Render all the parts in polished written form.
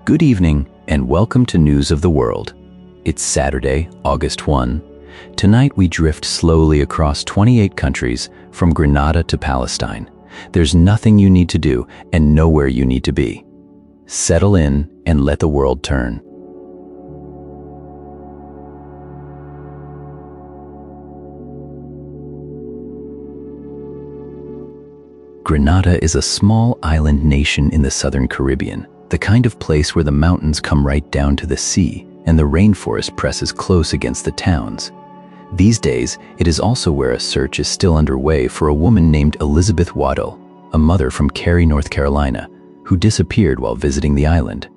Good evening and welcome to News of the World. It's Saturday, August 1. Tonight we drift slowly across 28 countries from Grenada to Palestine. There's nothing you need to do and nowhere you need to be. Settle in and let the world turn. Grenada is a small island nation in the southern Caribbean, the kind of place where the mountains come right down to the sea and the rainforest presses close against the towns. These days, it is also where a search is still underway for a woman named Elizabeth Waddell, a mother from Cary, North Carolina, who disappeared while visiting the island.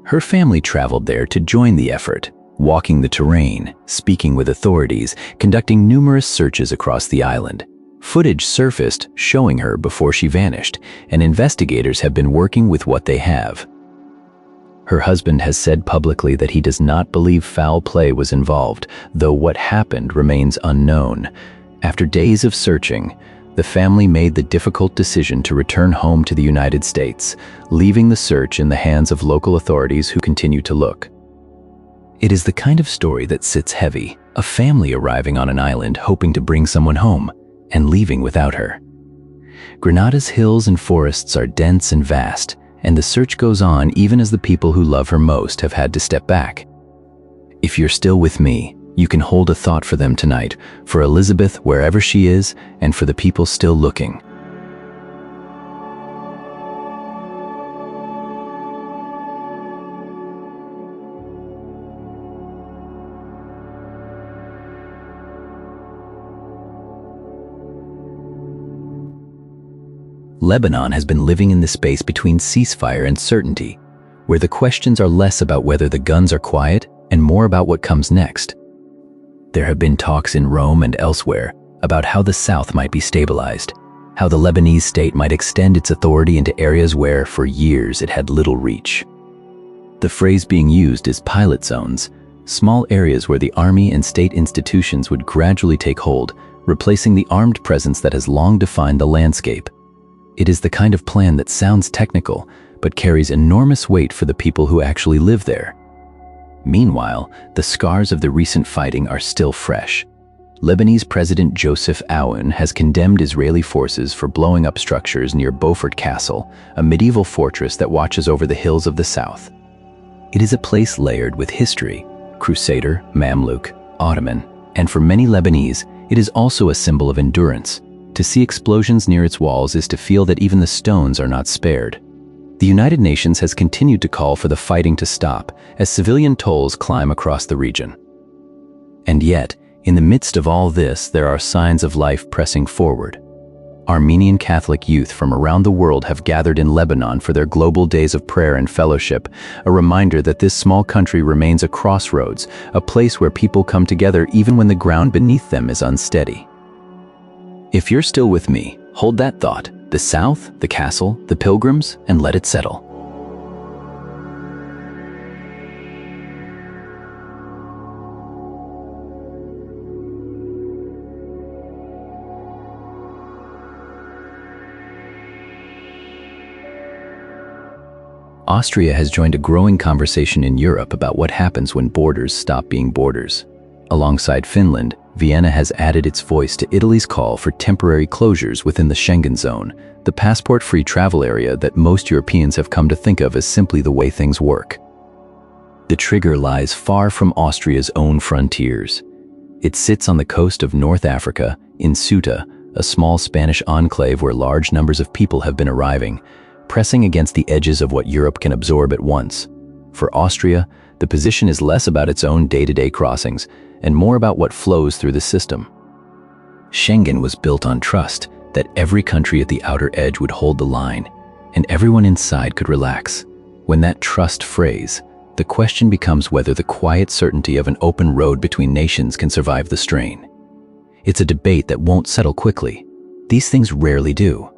Her family traveled there to join the effort, walking the terrain, speaking with authorities, conducting numerous searches across the island. Footage surfaced showing her before she vanished, and investigators have been working with what they have. Her husband has said publicly that he does not believe foul play was involved, though what happened remains unknown. After days of searching, the family made the difficult decision to return home to the United States, leaving the search in the hands of local authorities who continue to look. It is the kind of story that sits heavy, a family arriving on an island hoping to bring someone home, and leaving without her. Grenada's hills and forests are dense and vast, and the search goes on even as the people who love her most have had to step back. If you're still with me, you can hold a thought for them tonight, for Elizabeth wherever she is, and for the people still looking. Lebanon has been living in the space between ceasefire and certainty, where the questions are less about whether the guns are quiet and more about what comes next. There have been talks in Rome and elsewhere about how the south might be stabilized, how the Lebanese state might extend its authority into areas where, for years, it had little reach. The phrase being used is pilot zones, small areas where the army and state institutions would gradually take hold, replacing the armed presence that has long defined the landscape. It is the kind of plan that sounds technical, but carries enormous weight for the people who actually live there. Meanwhile, the scars of the recent fighting are still fresh. Lebanese President Joseph Aoun has condemned Israeli forces for blowing up structures near Beaufort Castle, a medieval fortress that watches over the hills of the south. It is a place layered with history, Crusader, Mamluk, Ottoman, and for many Lebanese, it is also a symbol of endurance. To see explosions near its walls is to feel that even the stones are not spared. The United Nations has continued to call for the fighting to stop as civilian tolls climb across the region. And yet, in the midst of all this, there are signs of life pressing forward. Armenian Catholic youth from around the world have gathered in Lebanon for their global days of prayer and fellowship, a reminder that this small country remains a crossroads, a place where people come together even when the ground beneath them is unsteady. If you're still with me, hold that thought, the South, the castle, the pilgrims, and let it settle. Austria has joined a growing conversation in Europe about what happens when borders stop being borders. Alongside Finland, Vienna has added its voice to Italy's call for temporary closures within the Schengen zone, the passport-free travel area that most Europeans have come to think of as simply the way things work. The trigger lies far from Austria's own frontiers. It sits on the coast of North Africa, in Ceuta, a small Spanish enclave where large numbers of people have been arriving, pressing against the edges of what Europe can absorb at once. For Austria, the position is less about its own day-to-day crossings and more about what flows through the system. Schengen was built on trust that every country at the outer edge would hold the line, and everyone inside could relax. When that trust frays, the question becomes whether the quiet certainty of an open road between nations can survive the strain. It's a debate that won't settle quickly. These things rarely do.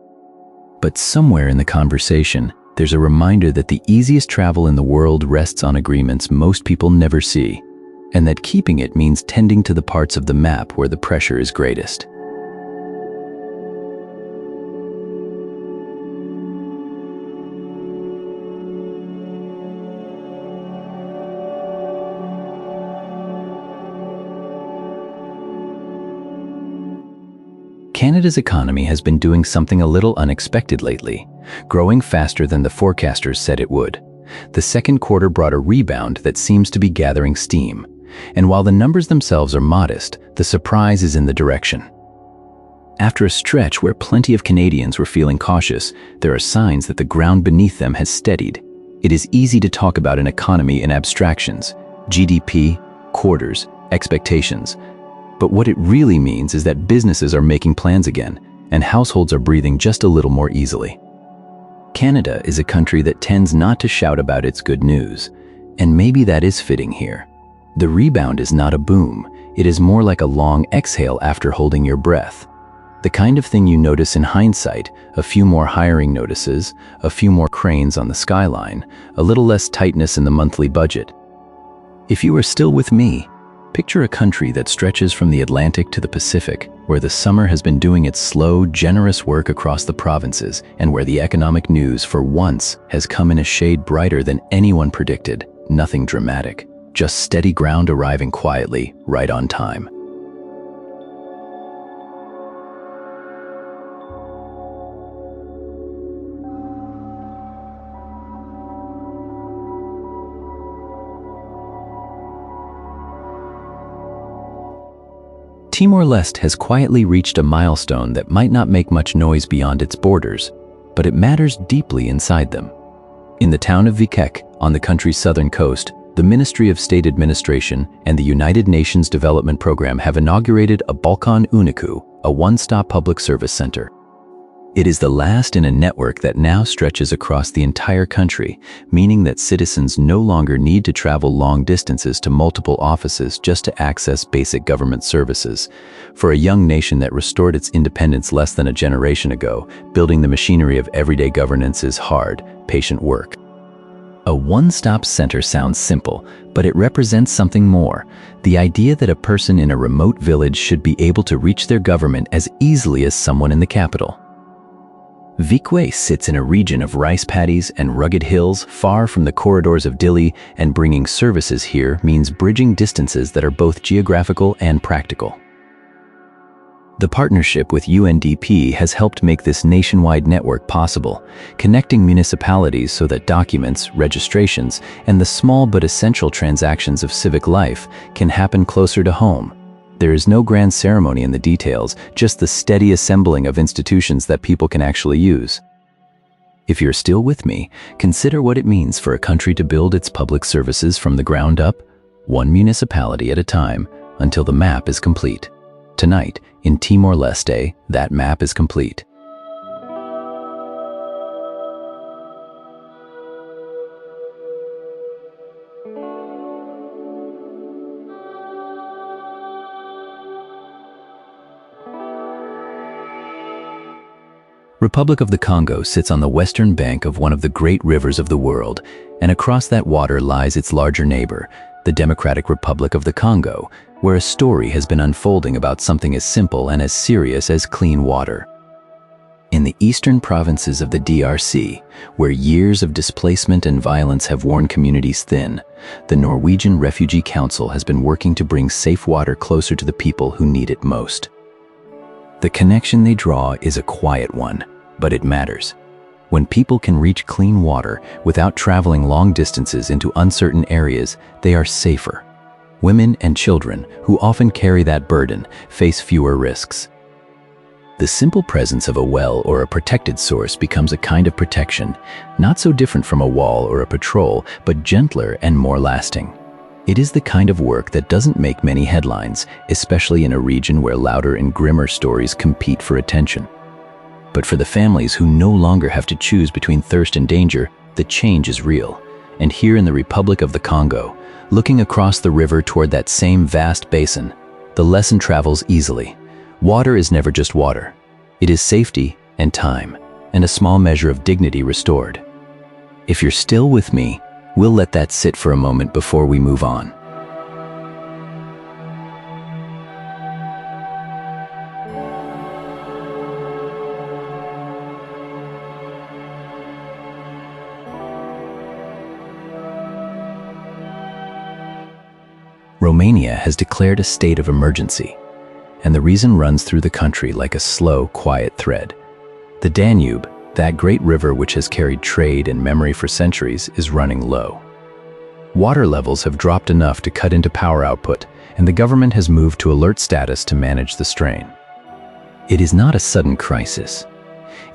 But somewhere in the conversation, there's a reminder that the easiest travel in the world rests on agreements most people never see, and that keeping it means tending to the parts of the map where the pressure is greatest. Canada's economy has been doing something a little unexpected lately, growing faster than the forecasters said it would. The second quarter brought a rebound that seems to be gathering steam. And while the numbers themselves are modest, the surprise is in the direction. After a stretch where plenty of Canadians were feeling cautious, there are signs that the ground beneath them has steadied. It is easy to talk about an economy in abstractions, GDP, quarters, expectations. But what it really means is that businesses are making plans again, and households are breathing just a little more easily. Canada is a country that tends not to shout about its good news, and maybe that is fitting here. The rebound is not a boom, it is more like a long exhale after holding your breath. The kind of thing you notice in hindsight, a few more hiring notices, a few more cranes on the skyline, a little less tightness in the monthly budget. If you are still with me, picture a country that stretches from the Atlantic to the Pacific, where the summer has been doing its slow, generous work across the provinces, and where the economic news, for once, has come in a shade brighter than anyone predicted. Nothing dramatic, just steady ground arriving quietly, right on time. Timor-Leste has quietly reached a milestone that might not make much noise beyond its borders, but it matters deeply inside them. In the town of Vikek, on the country's southern coast, the Ministry of State Administration and the United Nations Development Program have inaugurated a Balkan Uniku, a one-stop public service center. It is the last in a network that now stretches across the entire country, meaning that citizens no longer need to travel long distances to multiple offices just to access basic government services. For a young nation that restored its independence less than a generation ago, building the machinery of everyday governance is hard, patient work. A one-stop center sounds simple, but it represents something more. The idea that a person in a remote village should be able to reach their government as easily as someone in the capital. Vikwe sits in a region of rice paddies and rugged hills far from the corridors of Dili, and bringing services here means bridging distances that are both geographical and practical. The partnership with UNDP has helped make this nationwide network possible, connecting municipalities so that documents, registrations, and the small but essential transactions of civic life can happen closer to home. There is no grand ceremony in the details, just the steady assembling of institutions that people can actually use. If you're still with me, consider what it means for a country to build its public services from the ground up, one municipality at a time, until the map is complete. Tonight, in Timor-Leste, that map is complete. Republic of the Congo sits on the western bank of one of the great rivers of the world, and across that water lies its larger neighbor, the Democratic Republic of the Congo, where a story has been unfolding about something as simple and as serious as clean water. In the eastern provinces of the DRC, where years of displacement and violence have worn communities thin, the Norwegian Refugee Council has been working to bring safe water closer to the people who need it most. The connection they draw is a quiet one, but it matters. When people can reach clean water without traveling long distances into uncertain areas, they are safer. Women and children, who often carry that burden, face fewer risks. The simple presence of a well or a protected source becomes a kind of protection, not so different from a wall or a patrol, but gentler and more lasting. It is the kind of work that doesn't make many headlines, especially in a region where louder and grimmer stories compete for attention. But for the families who no longer have to choose between thirst and danger, the change is real. And here in the Republic of the Congo, looking across the river toward that same vast basin, the lesson travels easily. Water is never just water. It is safety and time, and a small measure of dignity restored. If you're still with me, we'll let that sit for a moment before we move on. Romania has declared a state of emergency, and the reason runs through the country like a slow, quiet thread. The Danube, that great river which has carried trade and memory for centuries, is running low. Water levels have dropped enough to cut into power output, and the government has moved to alert status to manage the strain. It is not a sudden crisis.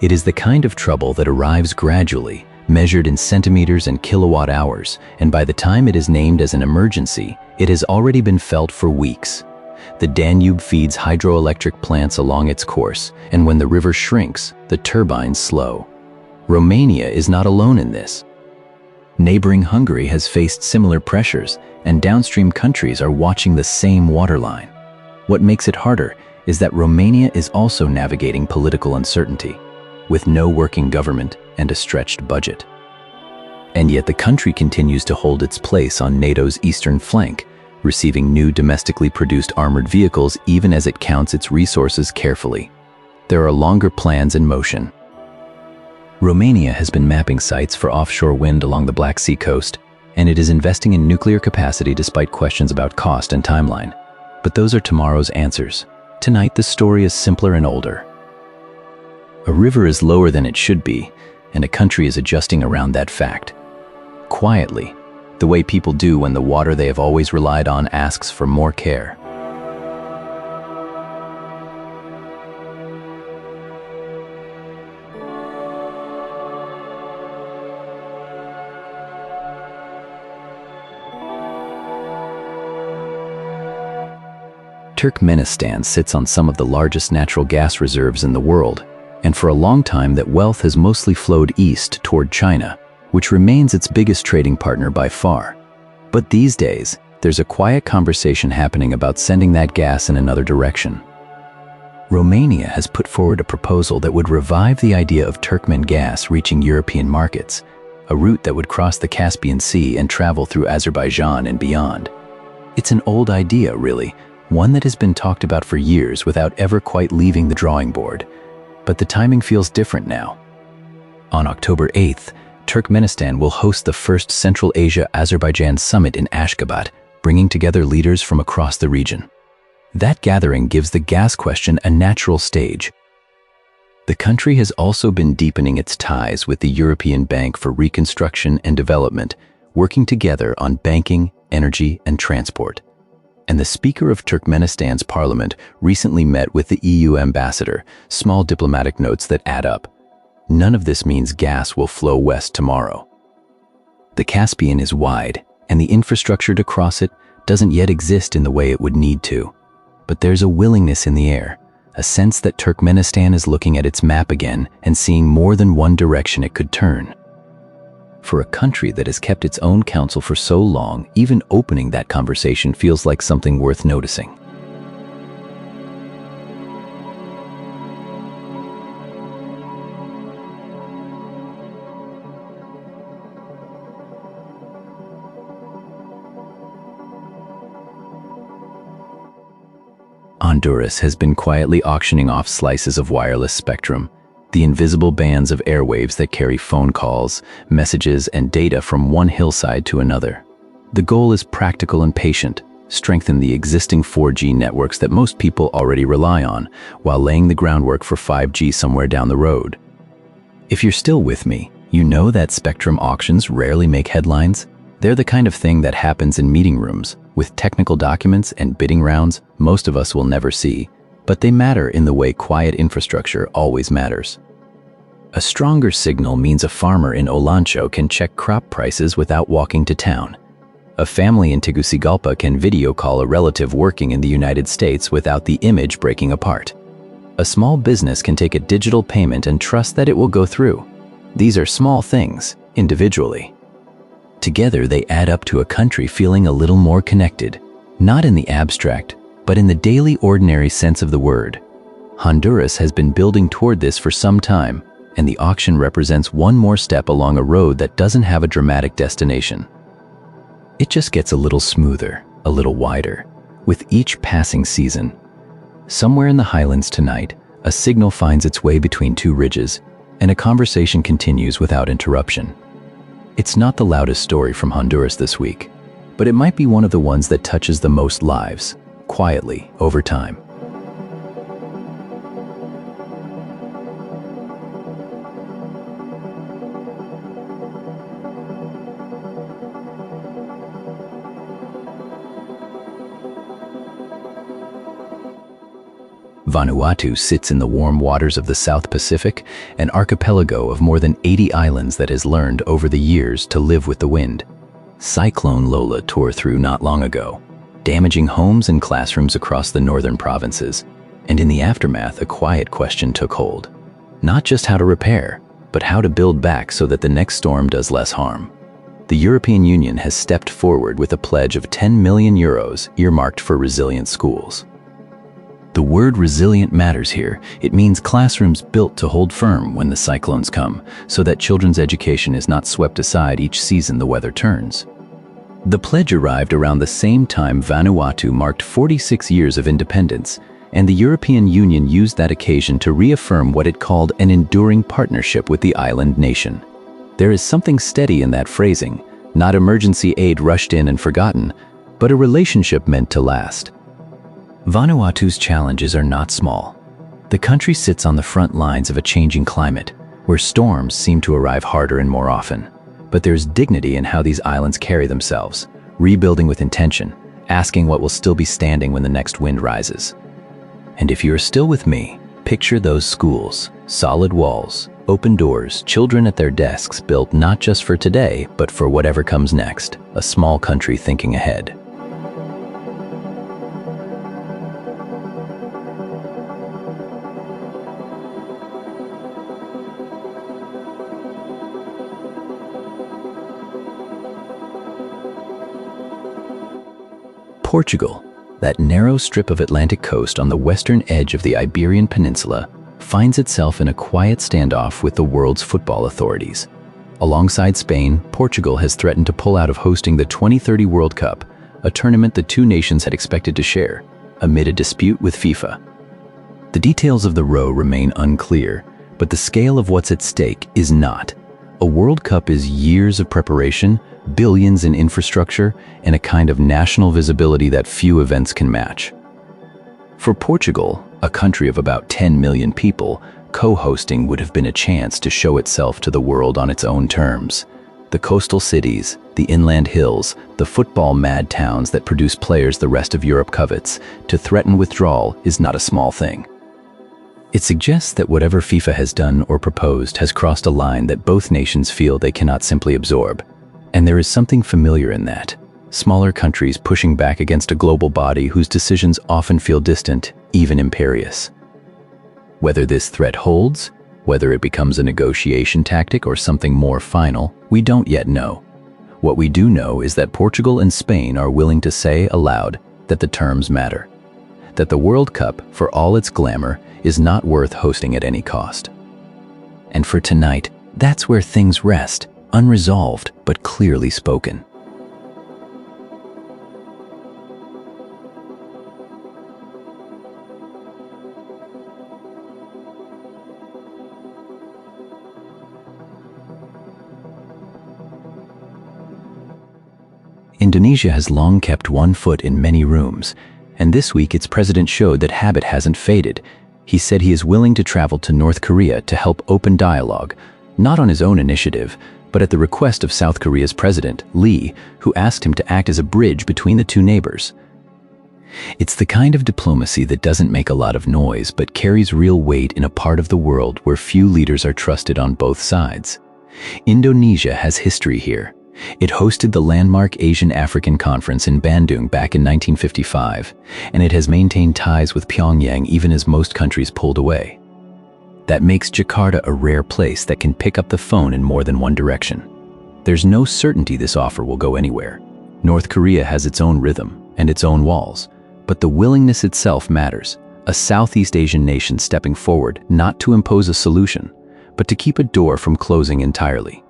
It is the kind of trouble that arrives gradually, measured in centimeters and kilowatt hours, and by the time it is named as an emergency, it has already been felt for weeks. The Danube feeds hydroelectric plants along its course, and when the river shrinks, the turbines slow. Romania is not alone in this. Neighboring Hungary has faced similar pressures, and downstream countries are watching the same waterline. What makes it harder is that Romania is also navigating political uncertainty, with no working government and a stretched budget. And yet the country continues to hold its place on NATO's eastern flank, receiving new domestically produced armored vehicles even as it counts its resources carefully. There are longer plans in motion. Romania has been mapping sites for offshore wind along the Black Sea coast, and it is investing in nuclear capacity despite questions about cost and timeline. But those are tomorrow's answers. Tonight, the story is simpler and older. A river is lower than it should be, and a country is adjusting around that fact. Quietly, the way people do when the water they have always relied on asks for more care. Turkmenistan sits on some of the largest natural gas reserves in the world, and for a long time that wealth has mostly flowed east toward China, which remains its biggest trading partner by far. But these days, there's a quiet conversation happening about sending that gas in another direction. Romania has put forward a proposal that would revive the idea of Turkmen gas reaching European markets, a route that would cross the Caspian Sea and travel through Azerbaijan and beyond. It's an old idea, really, one that has been talked about for years without ever quite leaving the drawing board. But the timing feels different now. On October 8th, Turkmenistan will host the first Central Asia-Azerbaijan summit in Ashgabat, bringing together leaders from across the region. That gathering gives the gas question a natural stage. The country has also been deepening its ties with the European Bank for Reconstruction and Development, working together on banking, energy, and transport. And the Speaker of Turkmenistan's parliament recently met with the EU ambassador, small diplomatic notes that add up. None of this means gas will flow west tomorrow. The Caspian is wide, and the infrastructure to cross it doesn't yet exist in the way it would need to. But there's a willingness in the air, a sense that Turkmenistan is looking at its map again and seeing more than one direction it could turn. For a country that has kept its own counsel for so long, even opening that conversation feels like something worth noticing. Honduras has been quietly auctioning off slices of wireless spectrum, the invisible bands of airwaves that carry phone calls, messages, and data from one hillside to another. The goal is practical and patient: strengthen the existing 4G networks that most people already rely on, while laying the groundwork for 5G somewhere down the road. If you're still with me, you know that spectrum auctions rarely make headlines. They're the kind of thing that happens in meeting rooms, with technical documents and bidding rounds most of us will never see, but they matter in the way quiet infrastructure always matters. A stronger signal means a farmer in Olancho can check crop prices without walking to town. A family in Tegucigalpa can video call a relative working in the United States without the image breaking apart. A small business can take a digital payment and trust that it will go through. These are small things, individually. Together they add up to a country feeling a little more connected, not in the abstract, but in the daily ordinary sense of the word. Honduras has been building toward this for some time, and the auction represents one more step along a road that doesn't have a dramatic destination. It just gets a little smoother, a little wider, with each passing season. Somewhere in the highlands tonight, a signal finds its way between two ridges, and a conversation continues without interruption. It's not the loudest story from Honduras this week, but it might be one of the ones that touches the most lives, quietly, over time. Vanuatu sits in the warm waters of the South Pacific, an archipelago of more than 80 islands that has learned over the years to live with the wind. Cyclone Lola tore through not long ago, damaging homes and classrooms across the northern provinces. And in the aftermath, a quiet question took hold. Not just how to repair, but how to build back so that the next storm does less harm. The European Union has stepped forward with a pledge of 10 million euros earmarked for resilient schools. The word resilient matters here. It means classrooms built to hold firm when the cyclones come, so that children's education is not swept aside each season the weather turns. The pledge arrived around the same time Vanuatu marked 46 years of independence, and the European Union used that occasion to reaffirm what it called an enduring partnership with the island nation. There is something steady in that phrasing, not emergency aid rushed in and forgotten, but a relationship meant to last. Vanuatu's challenges are not small. The country sits on the front lines of a changing climate, where storms seem to arrive harder and more often. But there's dignity in how these islands carry themselves, rebuilding with intention, asking what will still be standing when the next wind rises. And if you're still with me, picture those schools, solid walls, open doors, children at their desks built not just for today, but for whatever comes next, a small country thinking ahead. Portugal, that narrow strip of Atlantic coast on the western edge of the Iberian Peninsula, finds itself in a quiet standoff with the world's football authorities. Alongside Spain, Portugal has threatened to pull out of hosting the 2030 World Cup, a tournament the two nations had expected to share, amid a dispute with FIFA. The details of the row remain unclear, but the scale of what's at stake is not. A World Cup is years of preparation, billions in infrastructure, and a kind of national visibility that few events can match. For Portugal, a country of about 10 million people, co-hosting would have been a chance to show itself to the world on its own terms. The coastal cities, the inland hills, the football-mad towns that produce players the rest of Europe covets, to threaten withdrawal is not a small thing. It suggests that whatever FIFA has done or proposed has crossed a line that both nations feel they cannot simply absorb. And there is something familiar in that. Smaller countries pushing back against a global body whose decisions often feel distant, even imperious. Whether this threat holds, whether it becomes a negotiation tactic or something more final, we don't yet know. What we do know is that Portugal and Spain are willing to say aloud that the terms matter. That the World Cup, for all its glamour, is not worth hosting at any cost. And for tonight, that's where things rest, unresolved but clearly spoken. Indonesia has long kept one foot in many rooms, and this week its president showed that habit hasn't faded. He said he is willing to travel to North Korea to help open dialogue, not on his own initiative, but at the request of South Korea's president, Lee, who asked him to act as a bridge between the two neighbors. It's the kind of diplomacy that doesn't make a lot of noise but carries real weight in a part of the world where few leaders are trusted on both sides. Indonesia has history here. It hosted the landmark Asian-African Conference in Bandung back in 1955, and it has maintained ties with Pyongyang even as most countries pulled away. That makes Jakarta a rare place that can pick up the phone in more than one direction. There's no certainty this offer will go anywhere. North Korea has its own rhythm and its own walls, but the willingness itself matters. A Southeast Asian nation stepping forward not to impose a solution, but to keep a door from closing entirely.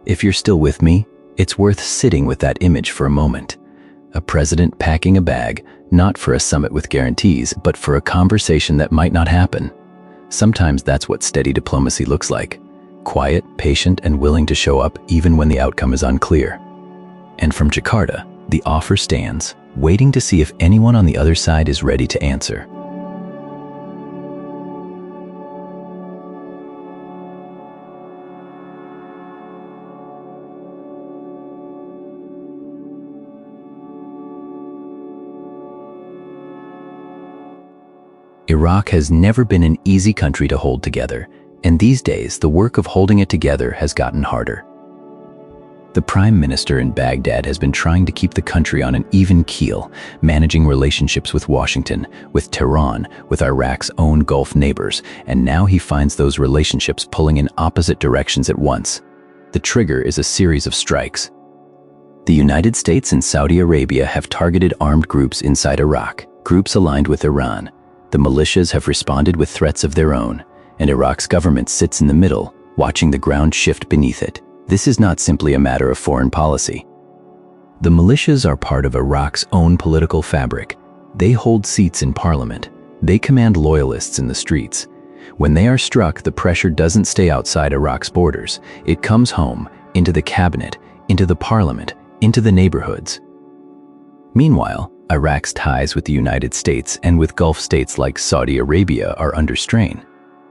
If you're still with me, it's worth sitting with that image for a moment. A president packing a bag, not for a summit with guarantees, but for a conversation that might not happen. Sometimes that's what steady diplomacy looks like. Quiet, patient, and willing to show up even when the outcome is unclear. And from Jakarta, the offer stands, waiting to see if anyone on the other side is ready to answer. Iraq has never been an easy country to hold together, and these days the work of holding it together has gotten harder. The Prime Minister in Baghdad has been trying to keep the country on an even keel, managing relationships with Washington, with Tehran, with Iraq's own Gulf neighbors, and now he finds those relationships pulling in opposite directions at once. The trigger is a series of strikes. The United States and Saudi Arabia have targeted armed groups inside Iraq, groups aligned with Iran. The militias have responded with threats of their own, and Iraq's government sits in the middle, watching the ground shift beneath it. This is not simply a matter of foreign policy. The militias are part of Iraq's own political fabric. They hold seats in parliament. They command loyalists in the streets. When they are struck, the pressure doesn't stay outside Iraq's borders. It comes home, into the cabinet, into the parliament, into the neighborhoods. Meanwhile, Iraq's ties with the United States and with Gulf states like Saudi Arabia are under strain.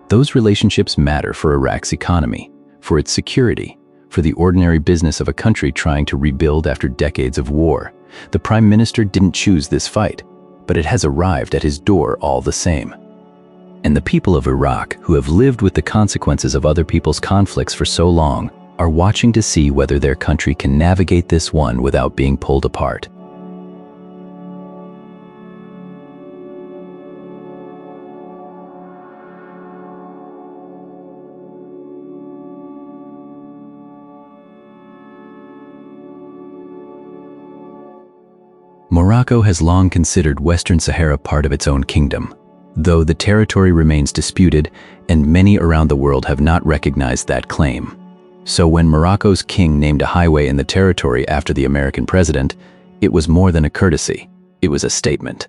Those relationships matter for Iraq's economy, for its security, for the ordinary business of a country trying to rebuild after decades of war. The Prime Minister didn't choose this fight, but it has arrived at his door all the same. And the people of Iraq, who have lived with the consequences of other people's conflicts for so long, are watching to see whether their country can navigate this one without being pulled apart. Morocco has long considered Western Sahara part of its own kingdom, though the territory remains disputed and many around the world have not recognized that claim. So when Morocco's king named a highway in the territory after the American president, it was more than a courtesy, it was a statement.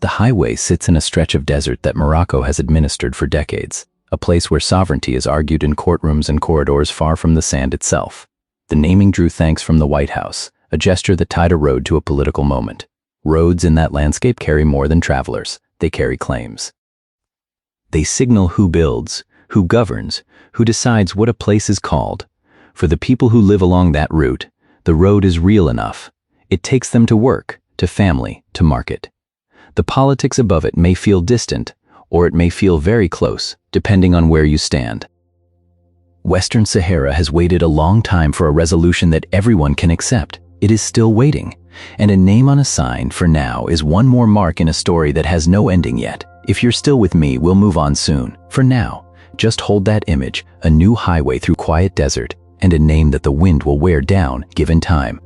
The highway sits in a stretch of desert that Morocco has administered for decades, a place where sovereignty is argued in courtrooms and corridors far from the sand itself. The naming drew thanks from the White House, a gesture that tied a road to a political moment. Roads in that landscape carry more than travelers, they carry claims. They signal who builds, who governs, who decides what a place is called. For the people who live along that route, the road is real enough. It takes them to work, to family, to market. The politics above it may feel distant, or it may feel very close, depending on where you stand. Western Sahara has waited a long time for a resolution that everyone can accept. It is still waiting, and a name on a sign for now is one more mark in a story that has no ending yet. If you're still with me, we'll move on soon. For now, just hold that image, a new highway through quiet desert, and a name that the wind will wear down, given time.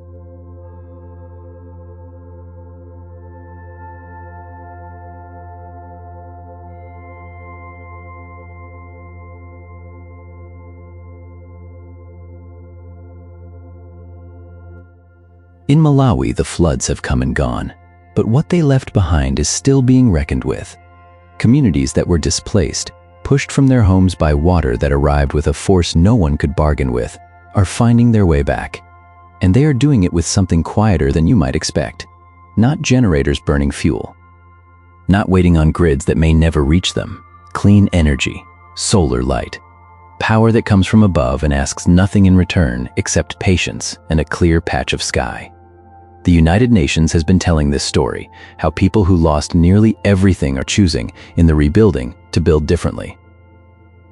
In Malawi, the floods have come and gone, but what they left behind is still being reckoned with. Communities that were displaced, pushed from their homes by water that arrived with a force no one could bargain with, are finding their way back. And they are doing it with something quieter than you might expect. Not generators burning fuel. Not waiting on grids that may never reach them. Clean energy, solar light. Power that comes from above and asks nothing in return except patience and a clear patch of sky. The United Nations has been telling this story, how people who lost nearly everything are choosing, in the rebuilding, to build differently.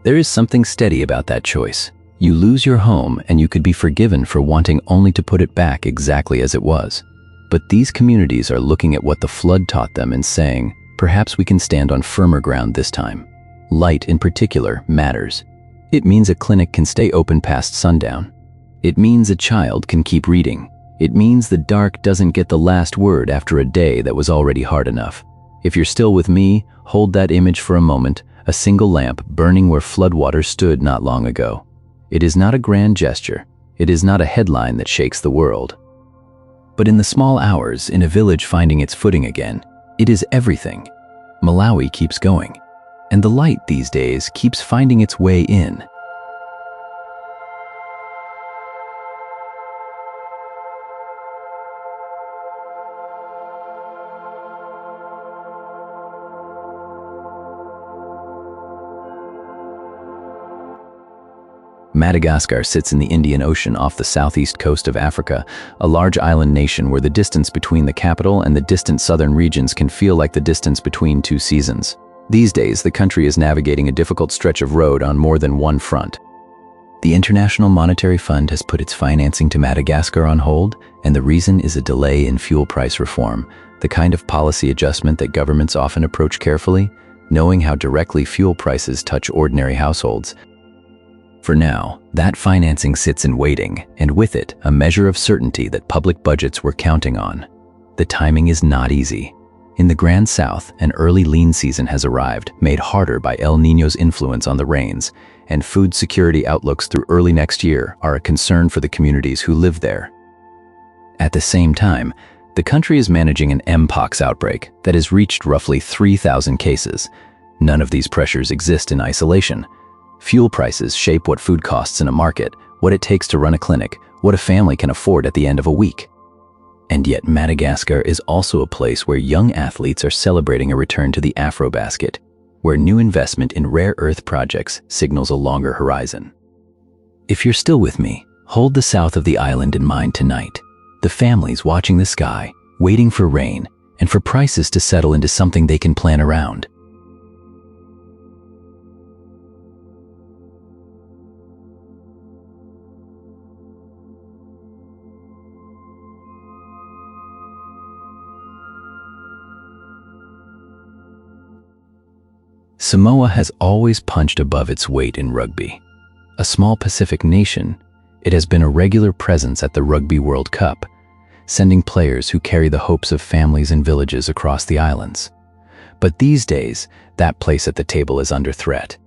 There is something steady about that choice. You lose your home and you could be forgiven for wanting only to put it back exactly as it was. But these communities are looking at what the flood taught them and saying, perhaps we can stand on firmer ground this time. Light, in particular, matters. It means a clinic can stay open past sundown. It means a child can keep reading. It means the dark doesn't get the last word after a day that was already hard enough. If you're still with me, hold that image for a moment, a single lamp burning where floodwater stood not long ago. It is not a grand gesture. It is not a headline that shakes the world. But in the small hours, in a village finding its footing again, it is everything. Malawi keeps going, and the light these days keeps finding its way in. Madagascar sits in the Indian Ocean off the southeast coast of Africa, a large island nation where the distance between the capital and the distant southern regions can feel like the distance between two seasons. These days, the country is navigating a difficult stretch of road on more than one front. The International Monetary Fund has put its financing to Madagascar on hold, and the reason is a delay in fuel price reform, the kind of policy adjustment that governments often approach carefully, knowing how directly fuel prices touch ordinary households. For now, that financing sits in waiting, and with it, a measure of certainty that public budgets were counting on. The timing is not easy. In the Grand South, an early lean season has arrived, made harder by El Niño's influence on the rains, and food security outlooks through early next year are a concern for the communities who live there. At the same time, the country is managing an Mpox outbreak that has reached roughly 3,000 cases. None of these pressures exist in isolation. Fuel prices shape what food costs in a market, what it takes to run a clinic, what a family can afford at the end of a week. And yet Madagascar is also a place where young athletes are celebrating a return to the Afrobasket, where new investment in rare earth projects signals a longer horizon. If you're still with me, hold the south of the island in mind tonight. The families watching the sky, waiting for rain, and for prices to settle into something they can plan around. Samoa has always punched above its weight in rugby. A small Pacific nation, it has been a regular presence at the Rugby World Cup, sending players who carry the hopes of families and villages across the islands. But these days, that place at the table is under threat.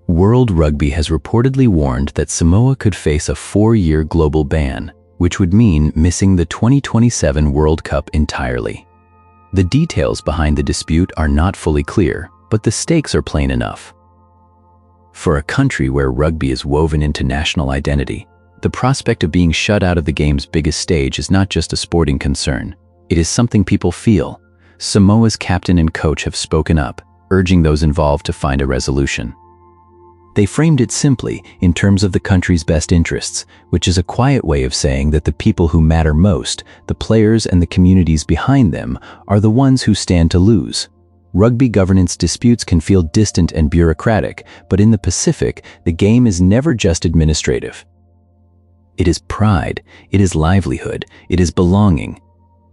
World Rugby has reportedly warned that Samoa could face a 4-year global ban, which would mean missing the 2027 World Cup entirely. The details behind the dispute are not fully clear, but the stakes are plain enough. For a country where rugby is woven into national identity, the prospect of being shut out of the game's biggest stage is not just a sporting concern. It is something people feel. Samoa's captain and coach have spoken up, urging those involved to find a resolution. They framed it simply in terms of the country's best interests, which is a quiet way of saying that the people who matter most, the players and the communities behind them, are the ones who stand to lose. Rugby governance disputes can feel distant and bureaucratic, but in the Pacific, the game is never just administrative. It is pride, it is livelihood, it is belonging.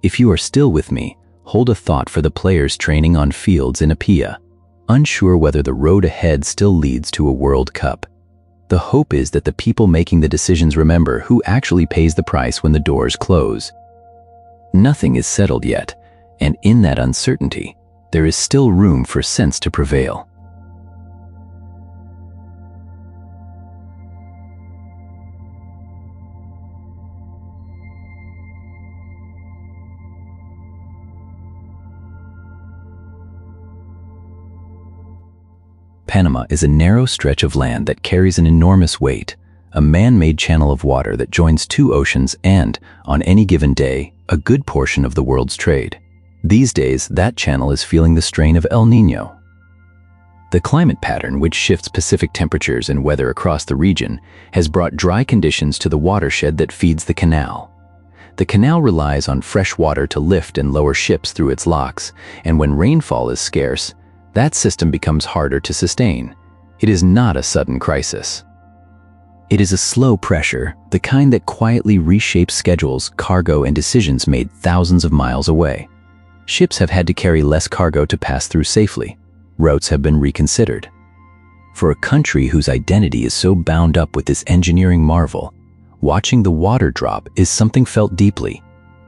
If you are still with me, hold a thought for the players training on fields in Apia, unsure whether the road ahead still leads to a World Cup. The hope is that the people making the decisions remember who actually pays the price when the doors close. Nothing is settled yet, and in that uncertainty, there is still room for sense to prevail. Panama is a narrow stretch of land that carries an enormous weight, a man-made channel of water that joins two oceans and, on any given day, a good portion of the world's trade. These days, that channel is feeling the strain of El Niño. The climate pattern, which shifts Pacific temperatures and weather across the region, has brought dry conditions to the watershed that feeds the canal. The canal relies on fresh water to lift and lower ships through its locks, and when rainfall is scarce, that system becomes harder to sustain. It is not a sudden crisis. It is a slow pressure, the kind that quietly reshapes schedules, cargo, and decisions made thousands of miles away. Ships have had to carry less cargo to pass through safely. Routes have been reconsidered. For a country whose identity is so bound up with this engineering marvel, watching the water drop is something felt deeply,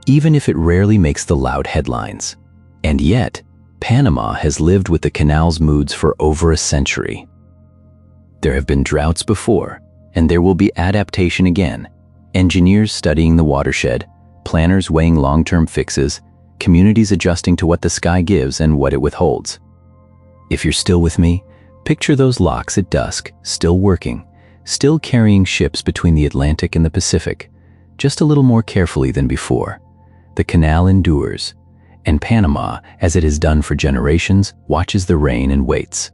even if it rarely makes the loud headlines. And yet, Panama has lived with the canal's moods for over a century. There have been droughts before, and there will be adaptation again. Engineers studying the watershed, planners weighing long-term fixes, communities adjusting to what the sky gives and what it withholds. If you're still with me, picture those locks at dusk, still working, still carrying ships between the Atlantic and the Pacific, just a little more carefully than before. The canal endures, and Panama, as it has done for generations, watches the rain and waits.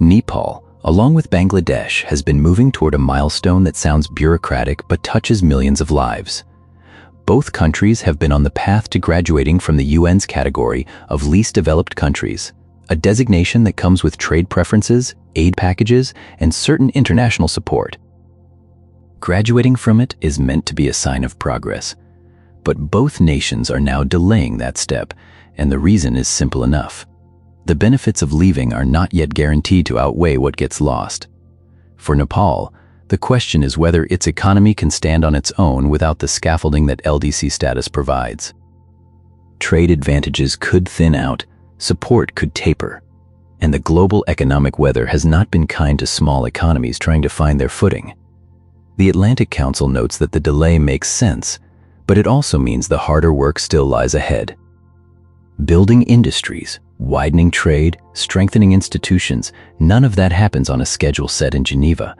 Nepal, along with Bangladesh, has been moving toward a milestone that sounds bureaucratic but touches millions of lives. Both countries have been on the path to graduating from the UN's category of least developed countries, a designation that comes with trade preferences, aid packages, and certain international support. Graduating from it is meant to be a sign of progress, but both nations are now delaying that step, and the reason is simple enough. The benefits of leaving are not yet guaranteed to outweigh what gets lost. For Nepal, the question is whether its economy can stand on its own without the scaffolding that LDC status provides. Trade advantages could thin out, support could taper, and the global economic weather has not been kind to small economies trying to find their footing. The Atlantic Council notes that the delay makes sense, but it also means the harder work still lies ahead. Building industries, widening trade, strengthening institutions, none of that happens on a schedule set in Geneva.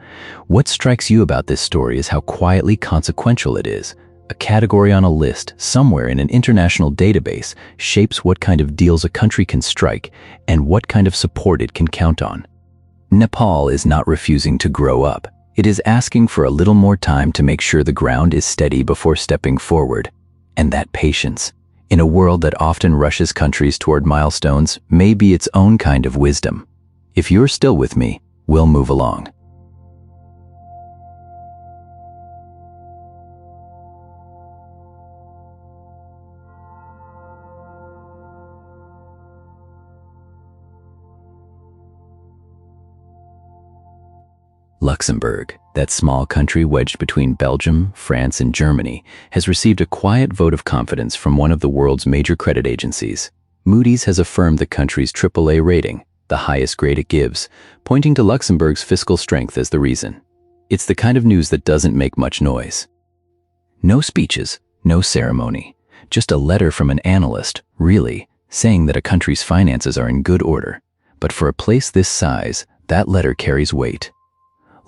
What strikes you about this story is how quietly consequential it is. A category on a list, somewhere in an international database, shapes what kind of deals a country can strike and what kind of support it can count on. Nepal is not refusing to grow up. It is asking for a little more time to make sure the ground is steady before stepping forward. And that patience, in a world that often rushes countries toward milestones, may be its own kind of wisdom. If you're still with me, we'll move along. Luxembourg, that small country wedged between Belgium, France, and Germany, has received a quiet vote of confidence from one of the world's major credit agencies. Moody's has affirmed the country's AAA rating, the highest grade it gives, pointing to Luxembourg's fiscal strength as the reason. It's the kind of news that doesn't make much noise. No speeches, no ceremony, just a letter from an analyst, really, saying that a country's finances are in good order. But for a place this size, that letter carries weight.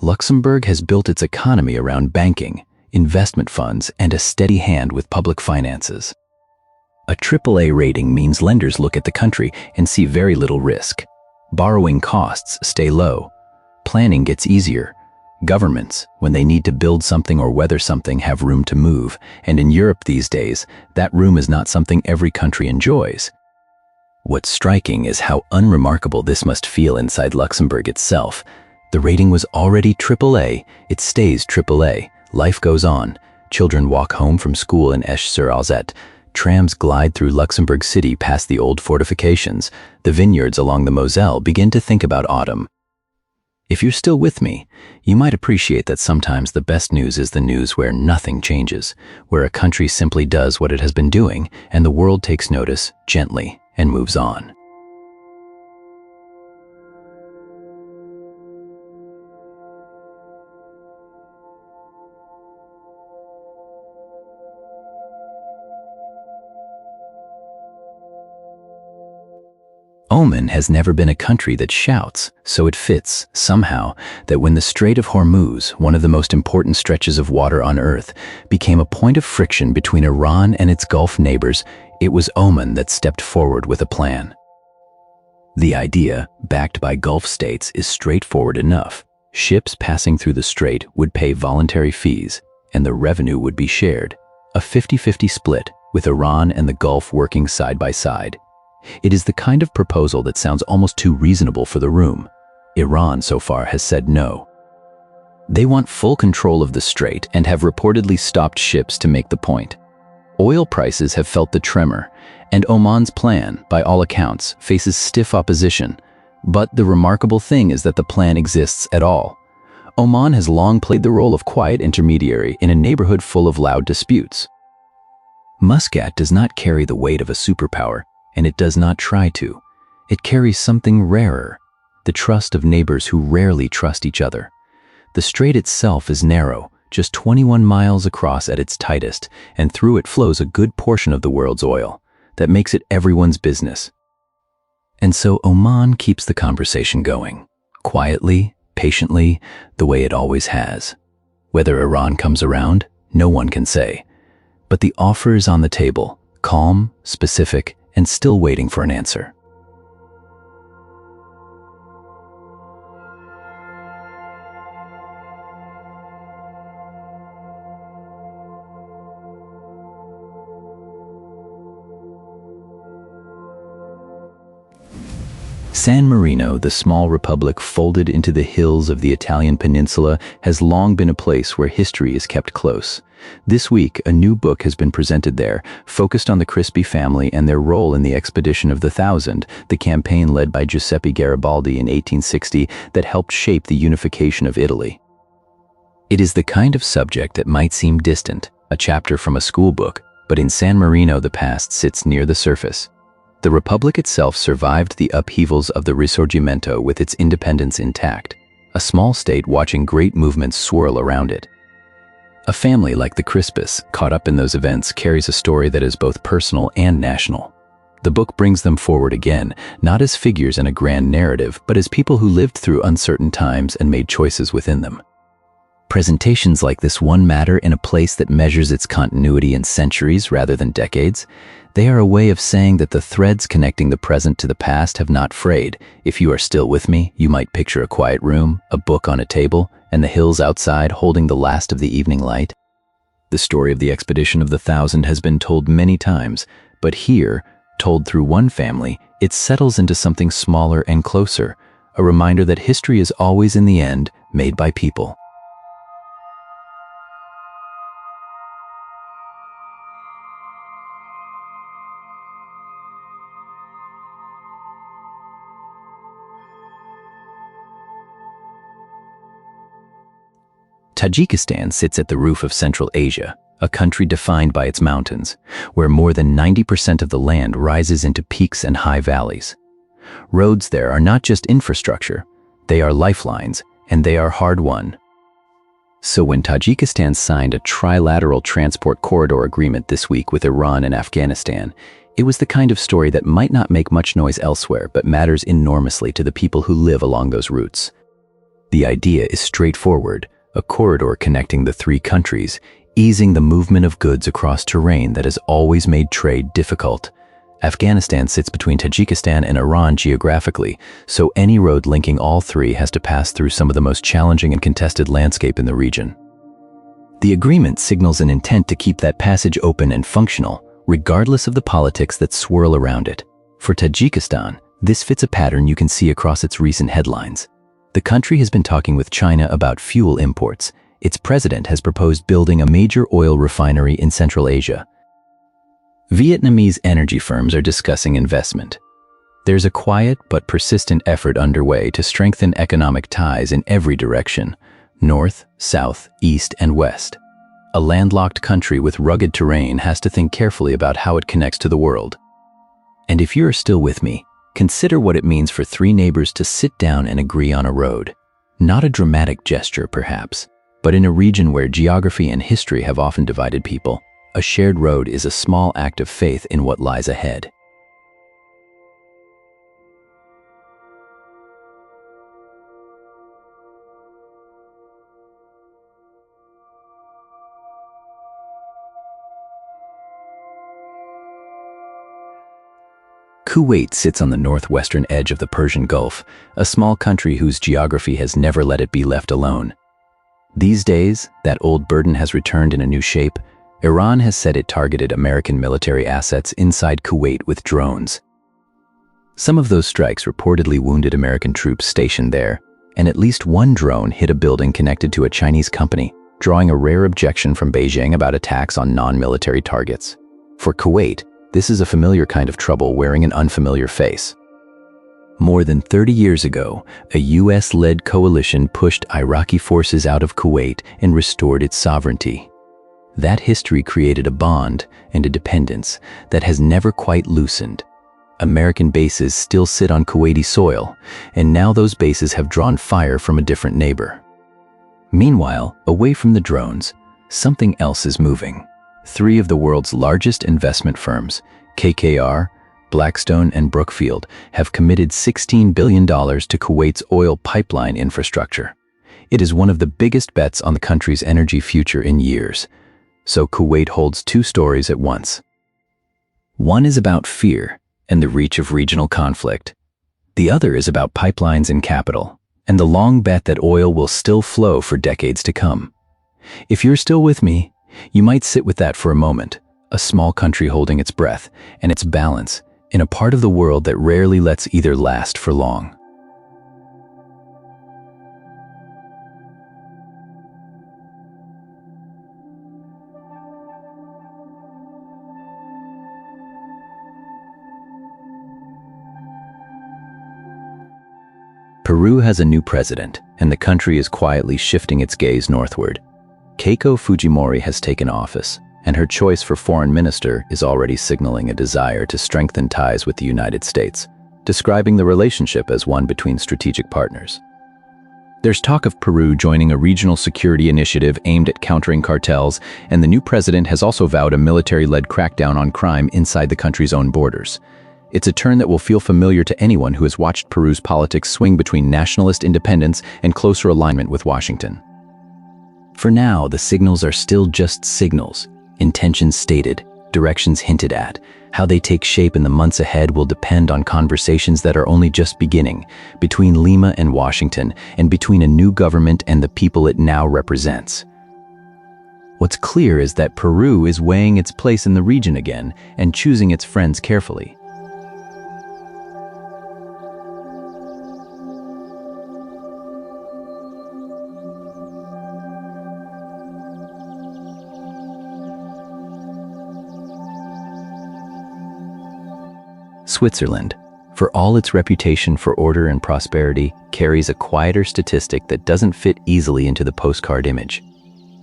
Luxembourg has built its economy around banking, investment funds, and a steady hand with public finances. A AAA rating means lenders look at the country and see very little risk. Borrowing costs stay low. Planning gets easier. Governments, when they need to build something or weather something, have room to move, and in Europe these days, that room is not something every country enjoys. What's striking is how unremarkable this must feel inside Luxembourg itself. The rating was already AAA, it stays AAA, life goes on, children walk home from school in Esch-sur-Alzette, trams glide through Luxembourg City past the old fortifications, the vineyards along the Moselle begin to think about autumn. If you're still with me, you might appreciate that sometimes the best news is the news where nothing changes, where a country simply does what it has been doing and the world takes notice gently and moves on. Oman has never been a country that shouts, so it fits, somehow, that when the Strait of Hormuz, one of the most important stretches of water on Earth, became a point of friction between Iran and its Gulf neighbors, it was Oman that stepped forward with a plan. The idea, backed by Gulf states, is straightforward enough. Ships passing through the strait would pay voluntary fees, and the revenue would be shared, a 50-50 split, with Iran and the Gulf working side by side. It is the kind of proposal that sounds almost too reasonable for the room. Iran so far has said no. They want full control of the strait and have reportedly stopped ships to make the point. Oil prices have felt the tremor, and Oman's plan, by all accounts, faces stiff opposition. But the remarkable thing is that the plan exists at all. Oman has long played the role of quiet intermediary in a neighborhood full of loud disputes. Muscat does not carry the weight of a superpower, and it does not try to. It carries something rarer, the trust of neighbors who rarely trust each other. The strait itself is narrow, just 21 miles across at its tightest, and through it flows a good portion of the world's oil. That makes it everyone's business. And so Oman keeps the conversation going, quietly, patiently, the way it always has. Whether Iran comes around, no one can say. But the offer is on the table, calm, specific, and still waiting for an answer. San Marino, the small republic folded into the hills of the Italian peninsula, has long been a place where history is kept close. This week, a new book has been presented there, focused on the Crispi family and their role in the Expedition of the Thousand, the campaign led by Giuseppe Garibaldi in 1860 that helped shape the unification of Italy. It is the kind of subject that might seem distant, a chapter from a school book, but in San Marino the past sits near the surface. The republic itself survived the upheavals of the Risorgimento with its independence intact, a small state watching great movements swirl around it. A family like the Crispis, caught up in those events, carries a story that is both personal and national. The book brings them forward again, not as figures in a grand narrative, but as people who lived through uncertain times and made choices within them. Presentations like this one matter in a place that measures its continuity in centuries rather than decades. They are a way of saying that the threads connecting the present to the past have not frayed. If you are still with me, you might picture a quiet room, a book on a table, and the hills outside holding the last of the evening light. The story of the Expedition of the Thousand has been told many times, but here, told through one family, it settles into something smaller and closer, a reminder that history is always in the end made by people. Tajikistan sits at the roof of Central Asia, a country defined by its mountains, where more than 90% of the land rises into peaks and high valleys. Roads there are not just infrastructure, they are lifelines, and they are hard-won. So when Tajikistan signed a trilateral transport corridor agreement this week with Iran and Afghanistan, it was the kind of story that might not make much noise elsewhere but matters enormously to the people who live along those routes. The idea is straightforward. A corridor connecting the three countries, easing the movement of goods across terrain that has always made trade difficult. Afghanistan sits between Tajikistan and Iran geographically, so any road linking all three has to pass through some of the most challenging and contested landscape in the region. The agreement signals an intent to keep that passage open and functional, regardless of the politics that swirl around it. For Tajikistan, this fits a pattern you can see across its recent headlines. The country has been talking with China about fuel imports. Its president has proposed building a major oil refinery in Central Asia. Vietnamese energy firms are discussing investment. There's a quiet but persistent effort underway to strengthen economic ties in every direction, north, south, east, and west. A landlocked country with rugged terrain has to think carefully about how it connects to the world. And if you're still with me, consider what it means for three neighbors to sit down and agree on a road. Not a dramatic gesture, perhaps, but in a region where geography and history have often divided people, a shared road is a small act of faith in what lies ahead. Kuwait sits on the northwestern edge of the Persian Gulf, a small country whose geography has never let it be left alone. These days, that old burden has returned in a new shape. Iran has said it targeted American military assets inside Kuwait with drones. Some of those strikes reportedly wounded American troops stationed there, and at least one drone hit a building connected to a Chinese company, drawing a rare objection from Beijing about attacks on non-military targets. For Kuwait, this is a familiar kind of trouble wearing an unfamiliar face. More than 30 years ago, a US-led coalition pushed Iraqi forces out of Kuwait and restored its sovereignty. That history created a bond and a dependence that has never quite loosened. American bases still sit on Kuwaiti soil, and now those bases have drawn fire from a different neighbor. Meanwhile, away from the drones, something else is moving. Three of the world's largest investment firms, KKR, Blackstone, and Brookfield, have committed $16 billion to Kuwait's oil pipeline infrastructure. It is one of the biggest bets on the country's energy future in years. So Kuwait holds two stories at once. One is about fear and the reach of regional conflict. The other is about pipelines and capital, and the long bet that oil will still flow for decades to come. If you're still with me, you might sit with that for a moment, a small country holding its breath and its balance, in a part of the world that rarely lets either last for long. Peru has a new president, and the country is quietly shifting its gaze northward. Keiko Fujimori has taken office, and her choice for foreign minister is already signaling a desire to strengthen ties with the United States, describing the relationship as one between strategic partners. There's talk of Peru joining a regional security initiative aimed at countering cartels, and the new president has also vowed a military-led crackdown on crime inside the country's own borders. It's a turn that will feel familiar to anyone who has watched Peru's politics swing between nationalist independence and closer alignment with Washington. For now, the signals are still just signals, intentions stated, directions hinted at. How they take shape in the months ahead will depend on conversations that are only just beginning, between Lima and Washington, and between a new government and the people it now represents. What's clear is that Peru is weighing its place in the region again and choosing its friends carefully. Switzerland, for all its reputation for order and prosperity, carries a quieter statistic that doesn't fit easily into the postcard image.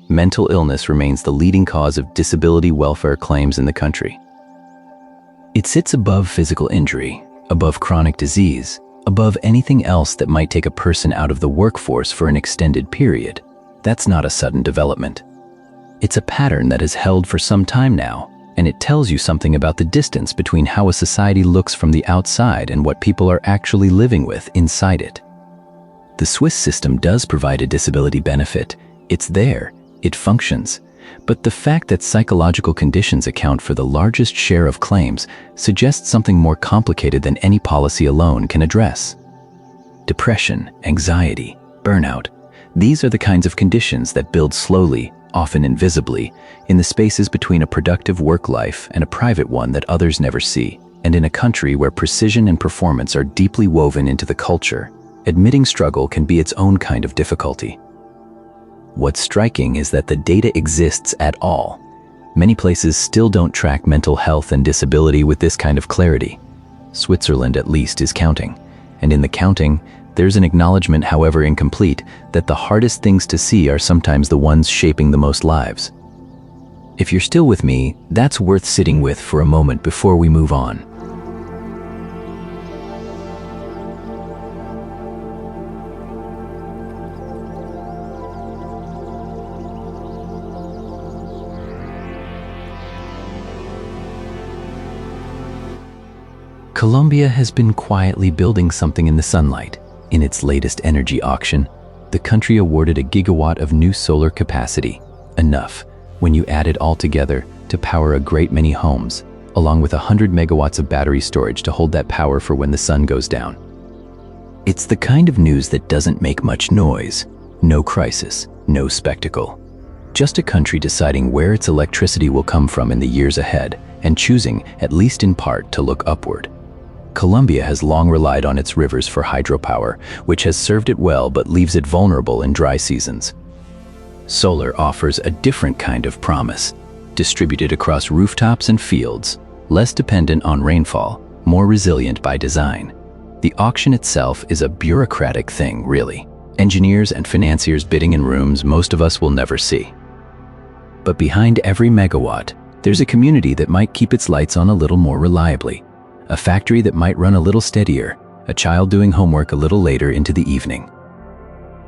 Mental illness remains the leading cause of disability welfare claims in the country. It sits above physical injury, above chronic disease, above anything else that might take a person out of the workforce for an extended period. That's not a sudden development. It's a pattern that has held for some time now, and it tells you something about the distance between how a society looks from the outside and what people are actually living with inside it. The Swiss system does provide a disability benefit. It's there, it functions. But the fact that psychological conditions account for the largest share of claims suggests something more complicated than any policy alone can address. Depression, anxiety, burnout. These are the kinds of conditions that build slowly, often invisibly, in the spaces between a productive work life and a private one that others never see, and in a country where precision and performance are deeply woven into the culture, admitting struggle can be its own kind of difficulty. What's striking is that the data exists at all. Many places still don't track mental health and disability with this kind of clarity. Switzerland, at least, is counting, and in the counting, there's an acknowledgement, however incomplete, that the hardest things to see are sometimes the ones shaping the most lives. If you're still with me, that's worth sitting with for a moment before we move on. Colombia has been quietly building something in the sunlight. In its latest energy auction, the country awarded a gigawatt of new solar capacity, enough, when you add it all together, to power a great many homes, along with 100 megawatts of battery storage to hold that power for when the sun goes down. It's the kind of news that doesn't make much noise, no crisis, no spectacle. Just a country deciding where its electricity will come from in the years ahead, and choosing, at least in part, to look upward. Colombia has long relied on its rivers for hydropower, which has served it well but leaves it vulnerable in dry seasons. Solar offers a different kind of promise, distributed across rooftops and fields, less dependent on rainfall, more resilient by design. The auction itself is a bureaucratic thing, really. Engineers and financiers bidding in rooms most of us will never see. But behind every megawatt, there's a community that might keep its lights on a little more reliably. A factory that might run a little steadier, a child doing homework a little later into the evening.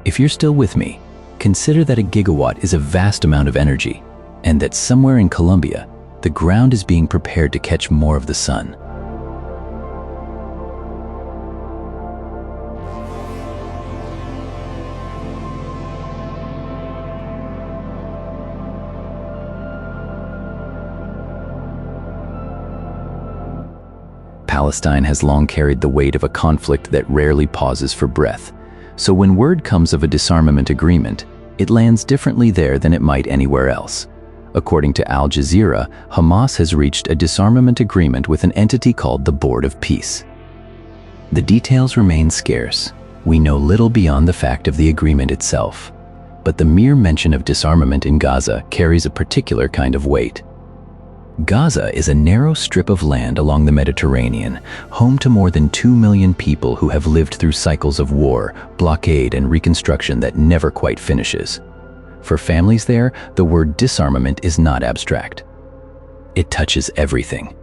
If you're still with me, consider that a gigawatt is a vast amount of energy, and that somewhere in Colombia, the ground is being prepared to catch more of the sun. Palestine has long carried the weight of a conflict that rarely pauses for breath, so when word comes of a disarmament agreement, it lands differently there than it might anywhere else. According to Al Jazeera, Hamas has reached a disarmament agreement with an entity called the Board of Peace. The details remain scarce. We know little beyond the fact of the agreement itself. But the mere mention of disarmament in Gaza carries a particular kind of weight. Gaza is a narrow strip of land along the Mediterranean, home to more than 2 million people who have lived through cycles of war, blockade, and reconstruction that never quite finishes. For families there, the word disarmament is not abstract. It touches everything.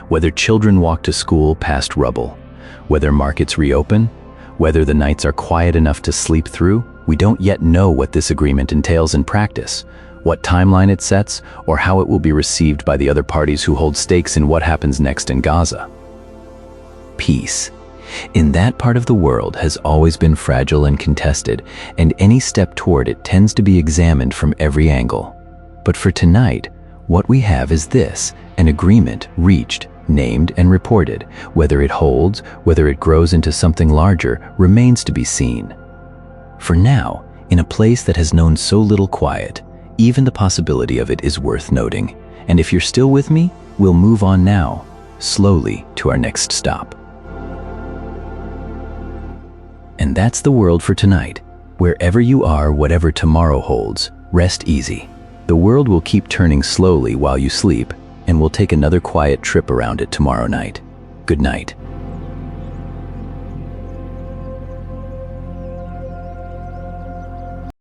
Whether children walk to school past rubble, whether markets reopen, whether the nights are quiet enough to sleep through, we don't yet know what this agreement entails in practice, what timeline it sets, or how it will be received by the other parties who hold stakes in what happens next in Gaza. Peace, in that part of the world, has always been fragile and contested, and any step toward it tends to be examined from every angle. But for tonight, what we have is this: an agreement reached, named and reported. Whether it holds, whether it grows into something larger, remains to be seen. For now, in a place that has known so little quiet, even the possibility of it is worth noting. And if you're still with me, we'll move on now, slowly, to our next stop. And that's the world for tonight. Wherever you are, whatever tomorrow holds, rest easy. The world will keep turning slowly while you sleep, and we'll take another quiet trip around it tomorrow night. Good night.